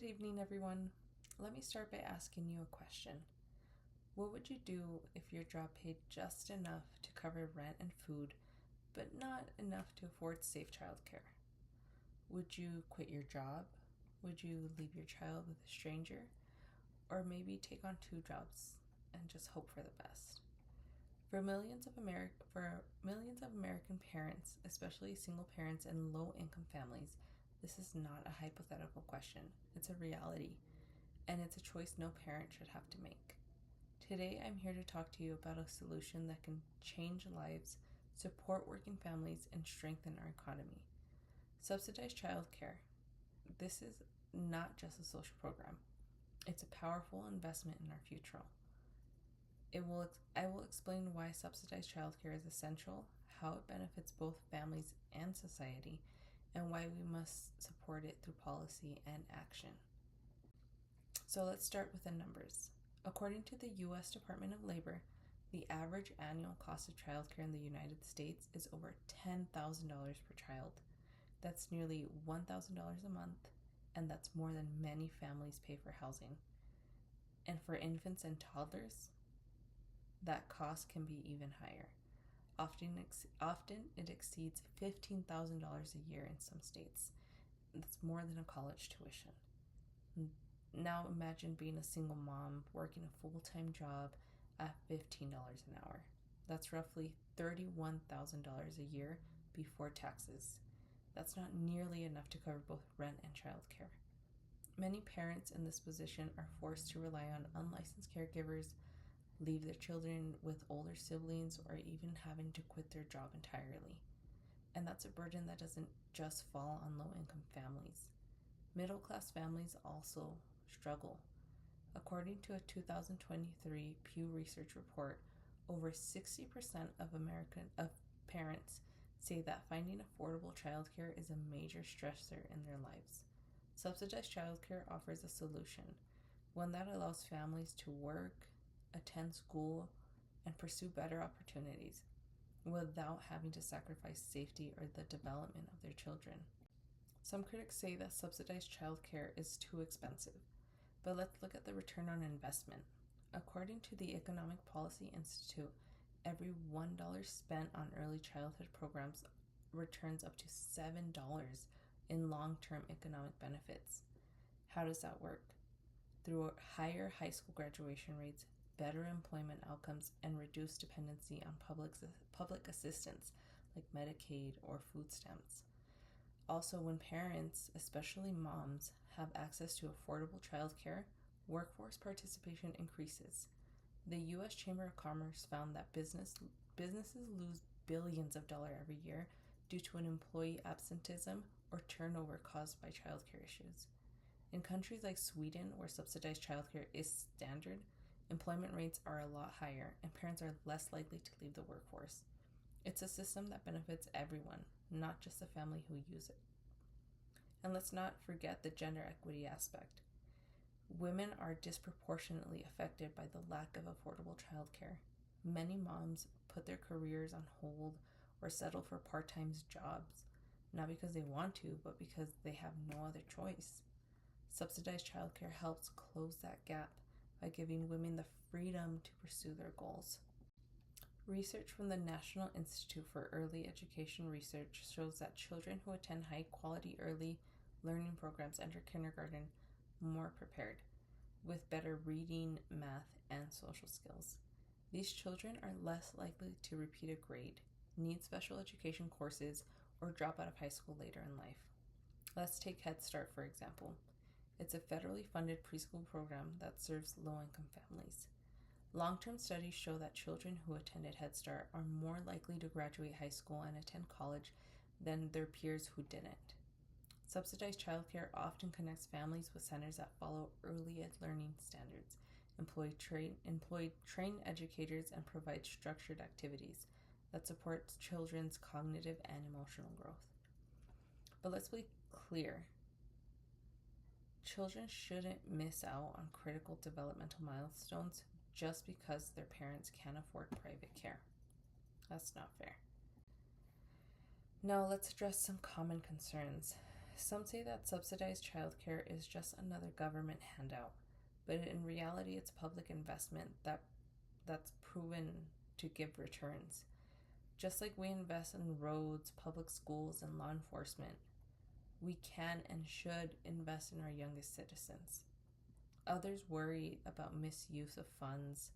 Good evening, everyone. Let me start by asking you a question. What would you do if your job paid just enough to cover rent and food, but not enough to afford safe childcare? Would you quit your job? Would you leave your child with a stranger? Or maybe take on two jobs and just hope for the best? For millions of American parents, especially single parents and low-income families, this is not a hypothetical question. It's a reality, and it's a choice no parent should have to make. Today, I'm here to talk to you about a solution that can change lives, support working families, and strengthen our economy. Subsidized childcare. This is not just a social program. It's a powerful investment in our future. I will explain why subsidized childcare is essential, how it benefits both families and society, and why we must support it through policy and action. So let's start with the numbers. According to the U.S. Department of Labor, the average annual cost of childcare in the United States is over $10,000 per child. That's nearly $1,000 a month, and that's more than many families pay for housing. And for infants and toddlers, that cost can be even higher. Often it exceeds $15,000 a year in some states. That's more than a college tuition. Now imagine being a single mom working a full-time job at $15 an hour. That's roughly $31,000 a year before taxes. That's not nearly enough to cover both rent and childcare. Many parents in this position are forced to rely on unlicensed caregivers, leave their children with older siblings, or even having to quit their job entirely. And that's a burden that doesn't just fall on low-income families. Middle-class families also struggle. According to a 2023 Pew Research report, over 60% of parents say that finding affordable childcare is a major stressor in their lives. Subsidized childcare offers a solution, one that allows families to work, attend school, and pursue better opportunities without having to sacrifice safety or the development of their children. Some critics say that subsidized childcare is too expensive, but let's look at the return on investment. According to the Economic Policy Institute, every $1 spent on early childhood programs returns up to $7 in long-term economic benefits. How does that work? Through higher high school graduation rates, better employment outcomes, and reduced dependency on public assistance like Medicaid or food stamps. Also, when parents, especially moms, have access to affordable childcare, workforce participation increases. The U.S. Chamber of Commerce found that businesses lose billions of dollars every year due to an employee absenteeism or turnover caused by childcare issues. In countries like Sweden, where subsidized childcare is standard, employment rates are a lot higher and parents are less likely to leave the workforce. It's a system that benefits everyone, not just the family who use it. And let's not forget the gender equity aspect. Women are disproportionately affected by the lack of affordable childcare. Many moms put their careers on hold or settle for part-time jobs, not because they want to, but because they have no other choice. Subsidized childcare helps close that gap by giving women the freedom to pursue their goals. Research from the National Institute for Early Education Research shows that children who attend high-quality early learning programs enter kindergarten more prepared, with better reading, math, and social skills. These children are less likely to repeat a grade, need special education courses, or drop out of high school later in life. Let's take Head Start, for example. It's a federally funded preschool program that serves low-income families. Long-term studies show that children who attended Head Start are more likely to graduate high school and attend college than their peers who didn't. Subsidized childcare often connects families with centers that follow early ed learning standards, employ trained educators, and provide structured activities that support children's cognitive and emotional growth. But let's be clear. Children shouldn't miss out on critical developmental milestones just because their parents can't afford private care. That's not fair. Now let's address some common concerns. Some say that subsidized childcare is just another government handout, but in reality, it's public investment that's proven to give returns. Just like we invest in roads, public schools, and law enforcement, we can and should invest in our youngest citizens. Others worry about misuse of funds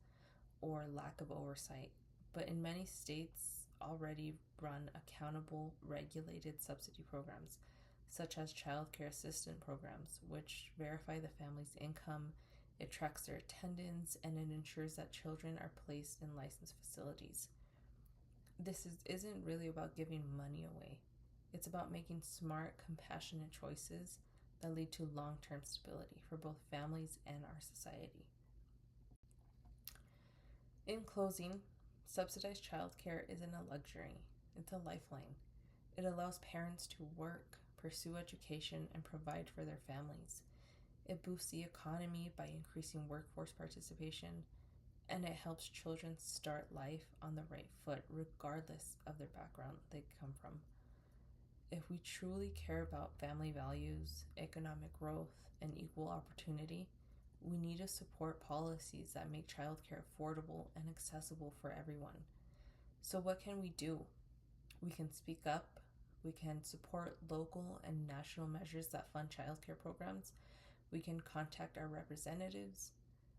or lack of oversight, but in many states already run accountable, regulated subsidy programs, such as child care assistant programs, which verify the family's income, it tracks their attendance, and it ensures that children are placed in licensed facilities. Isn't really about giving money away. It's about making smart, compassionate choices that lead to long-term stability for both families and our society. In closing, subsidized childcare isn't a luxury, it's a lifeline. It allows parents to work, pursue education, and provide for their families. It boosts the economy by increasing workforce participation, and it helps children start life on the right foot, regardless of their background they come from. If we truly care about family values, economic growth, and equal opportunity, we need to support policies that make childcare affordable and accessible for everyone. So, what can we do? We can speak up, we can support local and national measures that fund childcare programs, we can contact our representatives,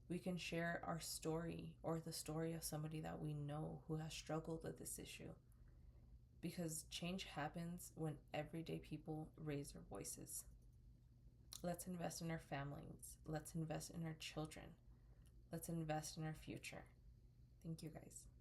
we can share our story or the story of somebody that we know who has struggled with this issue. Because change happens when everyday people raise their voices. Let's invest in our families. Let's invest in our children. Let's invest in our future. Thank you, guys.